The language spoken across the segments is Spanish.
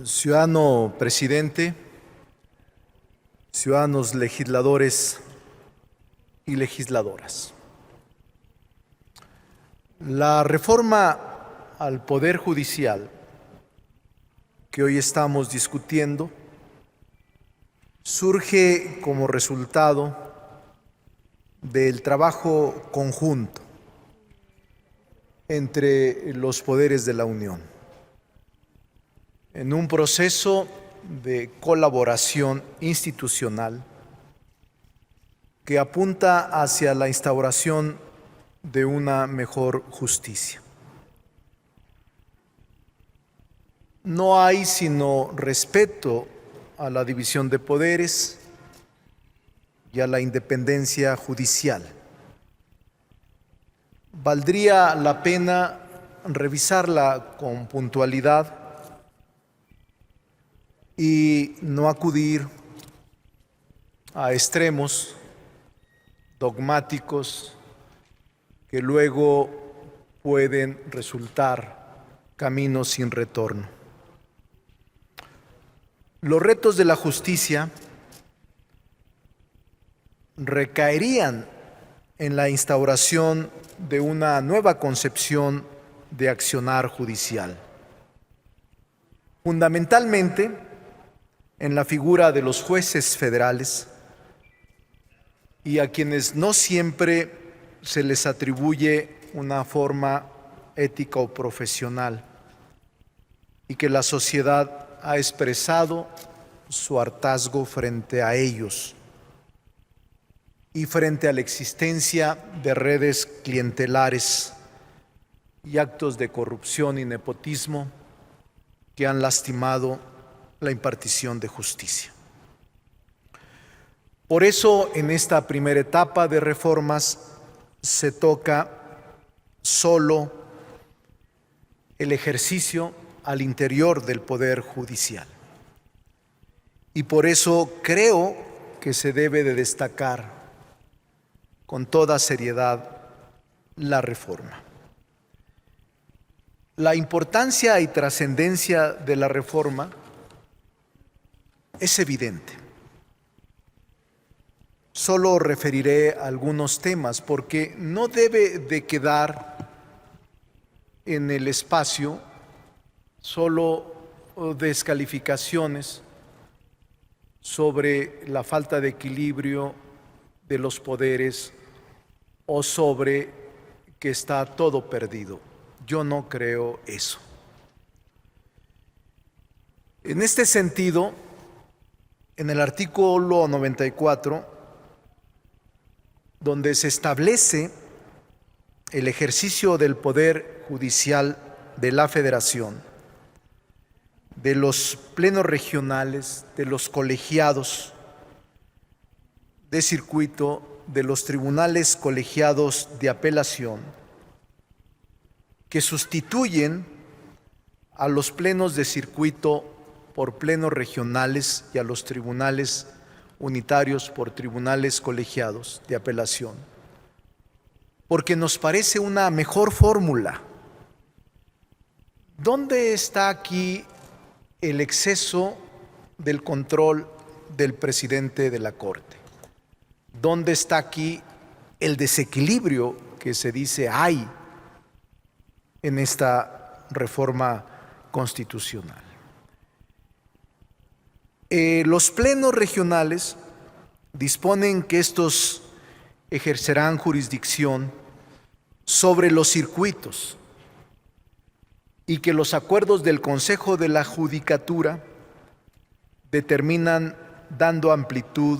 Ciudadano presidente, ciudadanos legisladores y legisladoras. La reforma al Poder Judicial que hoy estamos discutiendo surge como resultado del trabajo conjunto entre los poderes de la Unión, en un proceso de colaboración institucional que apunta hacia la instauración de una mejor justicia. No hay sino respeto a la división de poderes y a la independencia judicial. Valdría la pena revisarla con puntualidad y no acudir a extremos dogmáticos que luego pueden resultar caminos sin retorno. Los retos de la justicia recaerían en la instauración de una nueva concepción de accionar judicial, fundamentalmente en la figura de los jueces federales, y a quienes no siempre se les atribuye una forma ética o profesional, y que la sociedad ha expresado su hartazgo frente a ellos y frente a la existencia de redes clientelares y actos de corrupción y nepotismo que han lastimado la impartición de justicia. Por eso, en esta primera etapa de reformas se toca solo el ejercicio al interior del Poder Judicial. Y por eso creo que se debe de destacar con toda seriedad la reforma. La importancia y trascendencia de la reforma es evidente. Solo referiré algunos temas porque no debe de quedar en el espacio solo descalificaciones sobre la falta de equilibrio de los poderes o sobre que está todo perdido. Yo no creo eso. En este sentido, en el artículo 94, donde se establece el ejercicio del Poder Judicial de la Federación, de los plenos regionales, de los colegiados de circuito, de los tribunales colegiados de apelación, que sustituyen a los plenos de circuito por plenos regionales y a los tribunales unitarios por tribunales colegiados de apelación, porque nos parece una mejor fórmula. ¿Dónde está aquí el exceso del control del presidente de la Corte? ¿Dónde está aquí el desequilibrio que se dice hay en esta reforma constitucional? Los plenos regionales disponen que estos ejercerán jurisdicción sobre los circuitos y que los acuerdos del Consejo de la Judicatura determinan dando amplitud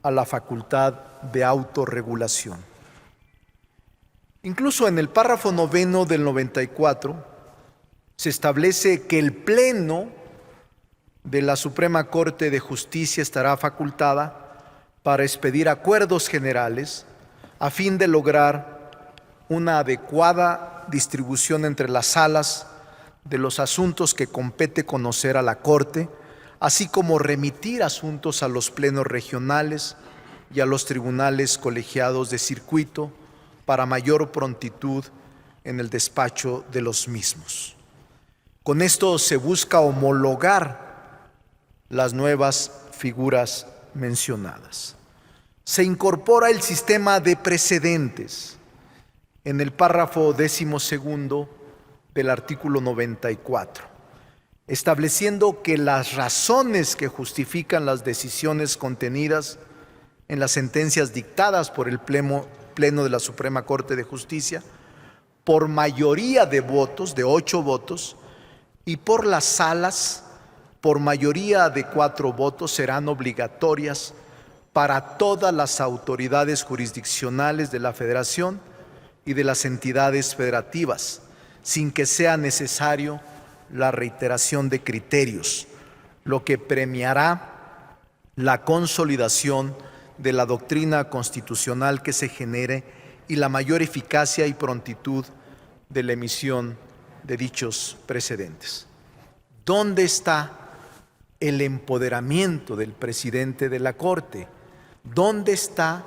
a la facultad de autorregulación. Incluso en el párrafo 9 del 94 se establece que el Pleno de la Suprema Corte de Justicia estará facultada para expedir acuerdos generales a fin de lograr una adecuada distribución entre las salas de los asuntos que compete conocer a la Corte, así como remitir asuntos a los plenos regionales y a los tribunales colegiados de circuito para mayor prontitud en el despacho de los mismos. Con esto se busca homologar las nuevas figuras mencionadas. Se incorpora el sistema de precedentes en el párrafo 12º del artículo 94, estableciendo que las razones que justifican las decisiones contenidas en las sentencias dictadas por el Pleno de la Suprema Corte de Justicia, por mayoría de votos, de 8 votos, y por las salas, por mayoría de 4 votos, serán obligatorias para todas las autoridades jurisdiccionales de la Federación y de las entidades federativas, sin que sea necesario la reiteración de criterios, lo que premiará la consolidación de la doctrina constitucional que se genere y la mayor eficacia y prontitud de la emisión de dichos precedentes. ¿Dónde está el empoderamiento del presidente de la Corte? ¿Dónde está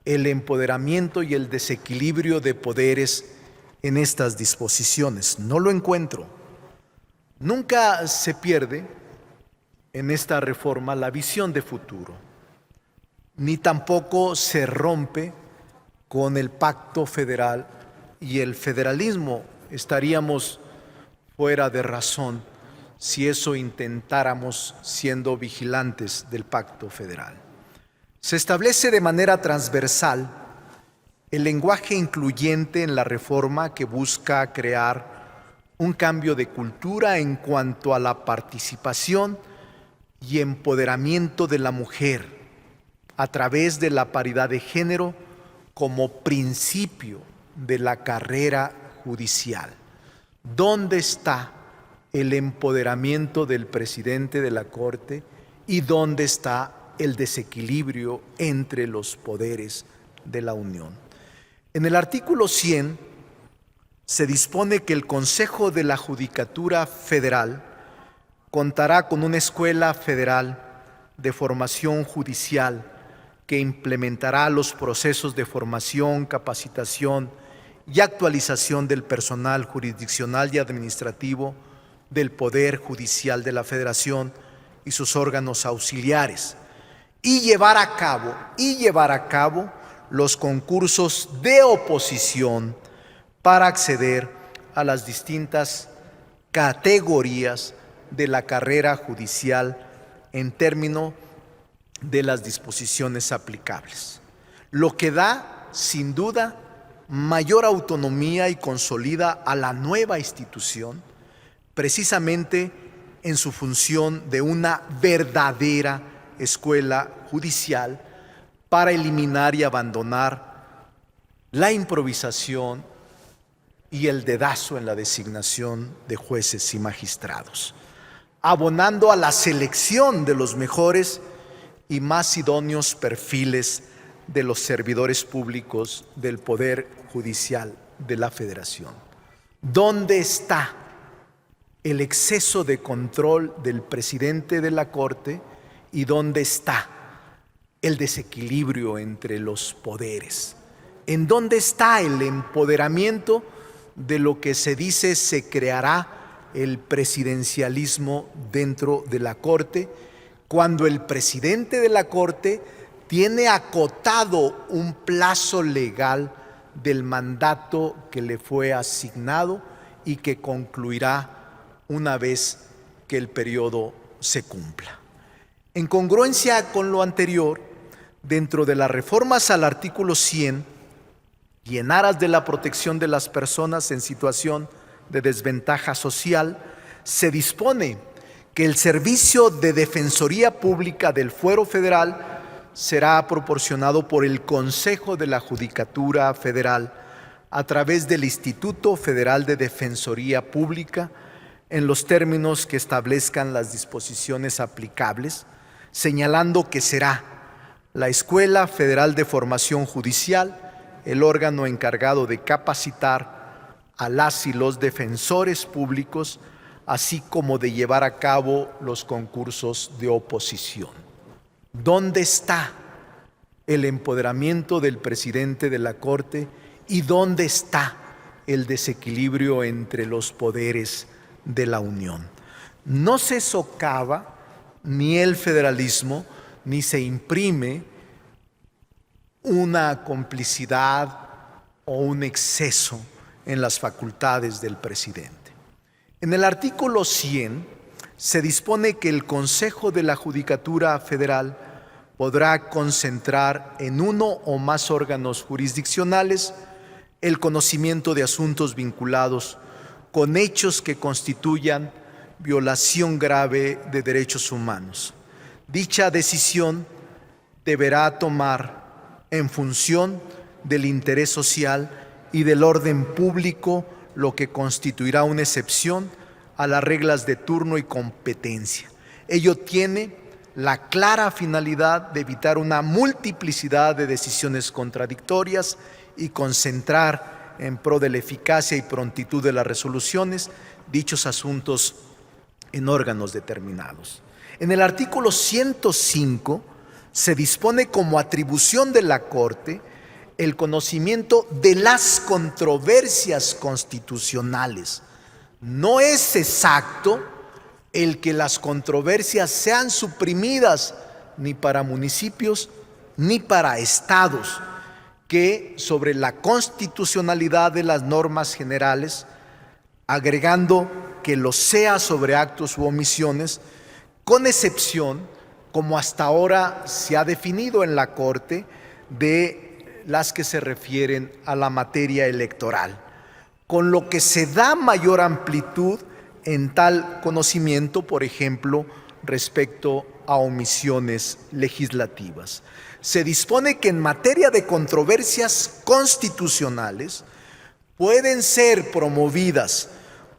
el empoderamiento y el desequilibrio de poderes en estas disposiciones? No lo encuentro. Nunca se pierde en esta reforma la visión de futuro, ni tampoco se rompe con el pacto federal y el federalismo. Estaríamos fuera de razón si eso intentáramos siendo vigilantes del pacto federal. Se establece de manera transversal el lenguaje incluyente en la reforma que busca crear un cambio de cultura en cuanto a la participación y empoderamiento de la mujer a través de la paridad de género como principio de la carrera judicial. ¿Dónde está el empoderamiento del presidente de la Corte y dónde está el desequilibrio entre los poderes de la Unión? En el artículo 100 se dispone que el Consejo de la Judicatura Federal contará con una escuela federal de formación judicial que implementará los procesos de formación, capacitación y actualización del personal jurisdiccional y administrativo del Poder Judicial de la Federación y sus órganos auxiliares, y llevar a cabo los concursos de oposición para acceder a las distintas categorías de la carrera judicial en términos de las disposiciones aplicables, lo que da, sin duda, mayor autonomía y consolida a la nueva institución, precisamente en su función de una verdadera escuela judicial para eliminar y abandonar la improvisación y el dedazo en la designación de jueces y magistrados, abonando a la selección de los mejores y más idóneos perfiles de los servidores públicos del Poder Judicial de la Federación. ¿Dónde está el exceso de control del presidente de la Corte y dónde está el desequilibrio entre los poderes? ¿En dónde está el empoderamiento de lo que se dice se creará el presidencialismo dentro de la Corte, cuando el presidente de la Corte tiene acotado un plazo legal del mandato que le fue asignado y que concluirá una vez que el periodo se cumpla? En congruencia con lo anterior, dentro de las reformas al artículo 100, y en aras de la protección de las personas en situación de desventaja social, se dispone que el servicio de Defensoría Pública del Fuero Federal será proporcionado por el Consejo de la Judicatura Federal a través del Instituto Federal de Defensoría Pública en los términos que establezcan las disposiciones aplicables, señalando que será la Escuela Federal de Formación Judicial el órgano encargado de capacitar a las y los defensores públicos, así como de llevar a cabo los concursos de oposición. ¿Dónde está el empoderamiento del presidente de la Corte y dónde está el desequilibrio entre los poderes de la Unión. No se socava ni el federalismo, ni se imprime una complicidad o un exceso en las facultades del presidente. En el artículo 100 se dispone que el Consejo de la Judicatura Federal podrá concentrar en uno o más órganos jurisdiccionales el conocimiento de asuntos vinculados con hechos que constituyan violación grave de derechos humanos. Dicha decisión deberá tomar en función del interés social y del orden público, lo que constituirá una excepción a las reglas de turno y competencia. Ello tiene la clara finalidad de evitar una multiplicidad de decisiones contradictorias y concentrar en pro de la eficacia y prontitud de las resoluciones dichos asuntos en órganos determinados. En el artículo 105 se dispone como atribución de la Corte el conocimiento de las controversias constitucionales. No es exacto el que las controversias sean suprimidas ni para municipios ni para estados, que sobre la constitucionalidad de las normas generales, agregando que lo sea sobre actos u omisiones, con excepción, como hasta ahora se ha definido en la Corte, de las que se refieren a la materia electoral, con lo que se da mayor amplitud en tal conocimiento, por ejemplo, respecto a omisiones legislativas. Se dispone que en materia de controversias constitucionales pueden ser promovidas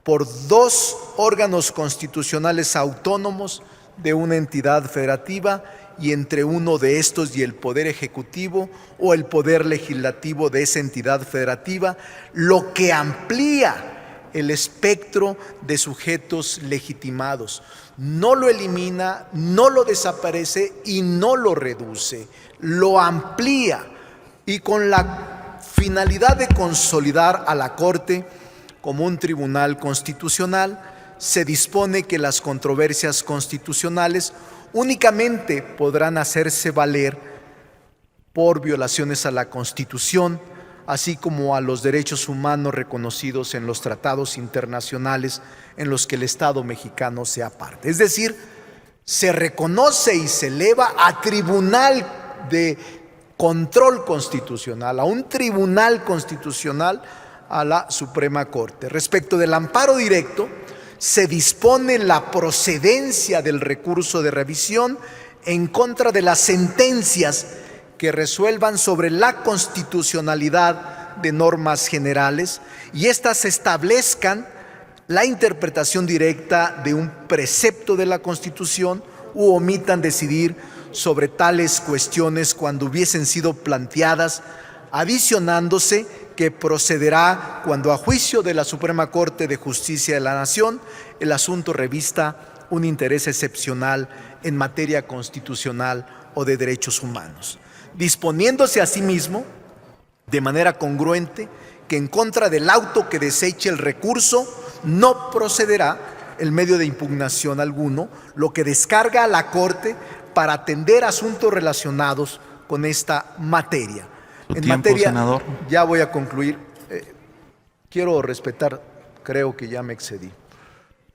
por dos órganos constitucionales autónomos de una entidad federativa y entre uno de estos y el Poder Ejecutivo o el Poder Legislativo de esa entidad federativa, lo que amplía el espectro de sujetos legitimados. No lo elimina, no lo desaparece y no lo reduce, lo amplía, y con la finalidad de consolidar a la Corte como un tribunal constitucional, se dispone que las controversias constitucionales únicamente podrán hacerse valer por violaciones a la Constitución, así como a los derechos humanos reconocidos en los tratados internacionales en los que el Estado mexicano sea parte. Es decir, se reconoce y se eleva a tribunal de control constitucional, a un tribunal constitucional, a la Suprema Corte. Respecto del amparo directo, se dispone la procedencia del recurso de revisión en contra de las sentencias que resuelvan sobre la constitucionalidad de normas generales y éstas establezcan la interpretación directa de un precepto de la Constitución u omitan decidir sobre tales cuestiones cuando hubiesen sido planteadas, adicionándose que procederá cuando a juicio de la Suprema Corte de Justicia de la Nación el asunto revista un interés excepcional en materia constitucional o de derechos humanos, disponiéndose asimismo de manera congruente que en contra del auto que deseche el recurso no procederá el medio de impugnación alguno, lo que descarga a la Corte para atender asuntos relacionados con esta materia. En materia, senador. Ya voy a concluir. Quiero respetar, creo que ya me excedí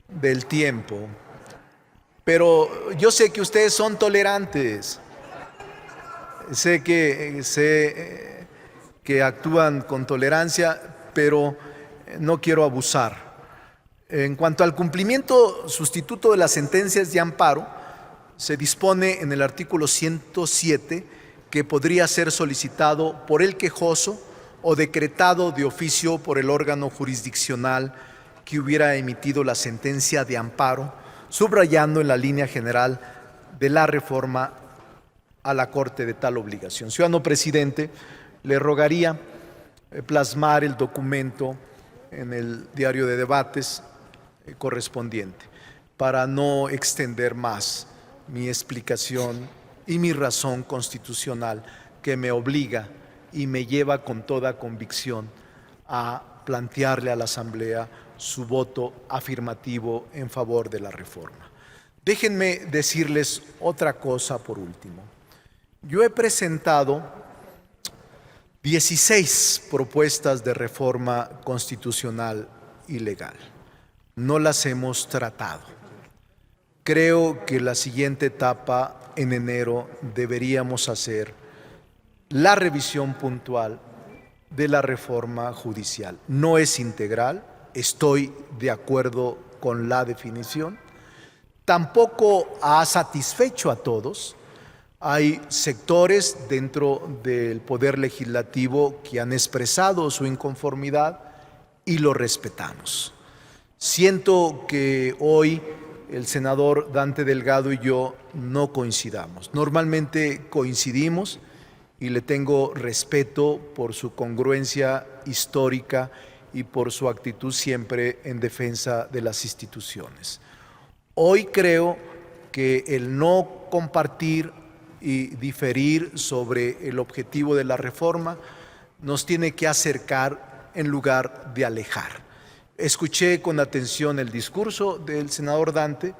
del tiempo, pero yo sé que ustedes son tolerantes, sé que actúan con tolerancia, pero no quiero abusar. En cuanto al cumplimiento sustituto de las sentencias de amparo, se dispone en el artículo 107 que podría ser solicitado por el quejoso o decretado de oficio por el órgano jurisdiccional que hubiera emitido la sentencia de amparo, subrayando en la línea general de la reforma a la Corte de tal obligación. Ciudadano presidente, le rogaría plasmar el documento en el diario de debates correspondiente para no extender más mi explicación y mi razón constitucional que me obliga y me lleva con toda convicción a plantearle a la Asamblea su voto afirmativo en favor de la reforma. Déjenme decirles otra cosa por último. Yo he presentado 16 propuestas de reforma constitucional y legal. No las hemos tratado. Creo que la siguiente etapa, en enero, deberíamos hacer la revisión puntual de la reforma judicial. No es integral, estoy de acuerdo con la definición. Tampoco ha satisfecho a todos. Hay sectores dentro del Poder Legislativo que han expresado su inconformidad y lo respetamos. Siento que hoy el senador Dante Delgado y yo no coincidamos. Normalmente coincidimos y le tengo respeto por su congruencia histórica y por su actitud siempre en defensa de las instituciones. Hoy creo que el no compartir y diferir sobre el objetivo de la reforma nos tiene que acercar en lugar de alejar. Escuché con atención el discurso del senador Dante,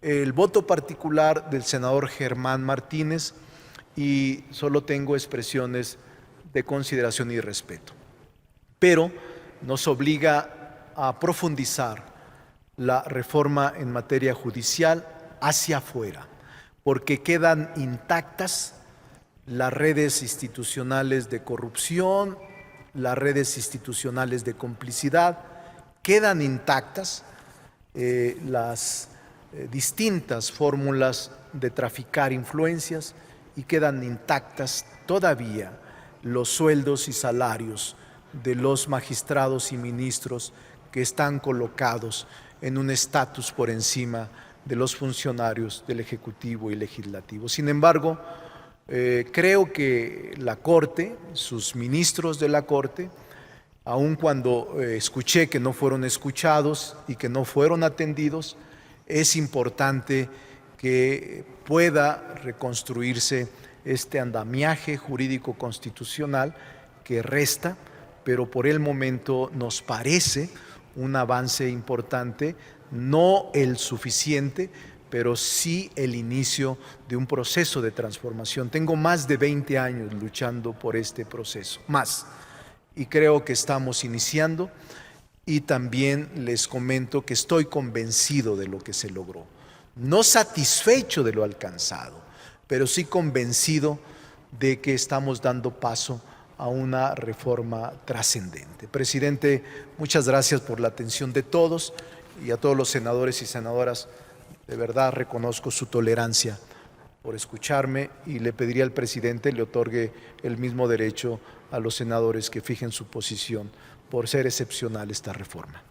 el voto particular del senador Germán Martínez y solo tengo expresiones de consideración y respeto. Pero nos obliga a profundizar la reforma en materia judicial hacia afuera, porque quedan intactas las redes institucionales de corrupción, las redes institucionales de complicidad, quedan intactas las distintas fórmulas de traficar influencias y quedan intactas todavía los sueldos y salarios de los magistrados y ministros que están colocados en un estatus por encima de los funcionarios del Ejecutivo y Legislativo. Sin embargo, creo que la Corte, sus ministros de la Corte, aun cuando escuché que no fueron escuchados y que no fueron atendidos, es importante que pueda reconstruirse este andamiaje jurídico constitucional que resta, pero por el momento nos parece un avance importante, no el suficiente, pero sí el inicio de un proceso de transformación. Tengo más de 20 años luchando por este proceso, más, y creo que estamos iniciando, y también les comento que estoy convencido de lo que se logró. No satisfecho de lo alcanzado, pero sí convencido de que estamos dando paso a una reforma trascendente. Presidente, muchas gracias por la atención de todos y a todos los senadores y senadoras. De verdad reconozco su tolerancia por escucharme y le pediría al presidente le otorgue el mismo derecho a los senadores que fijen su posición por ser excepcional esta reforma.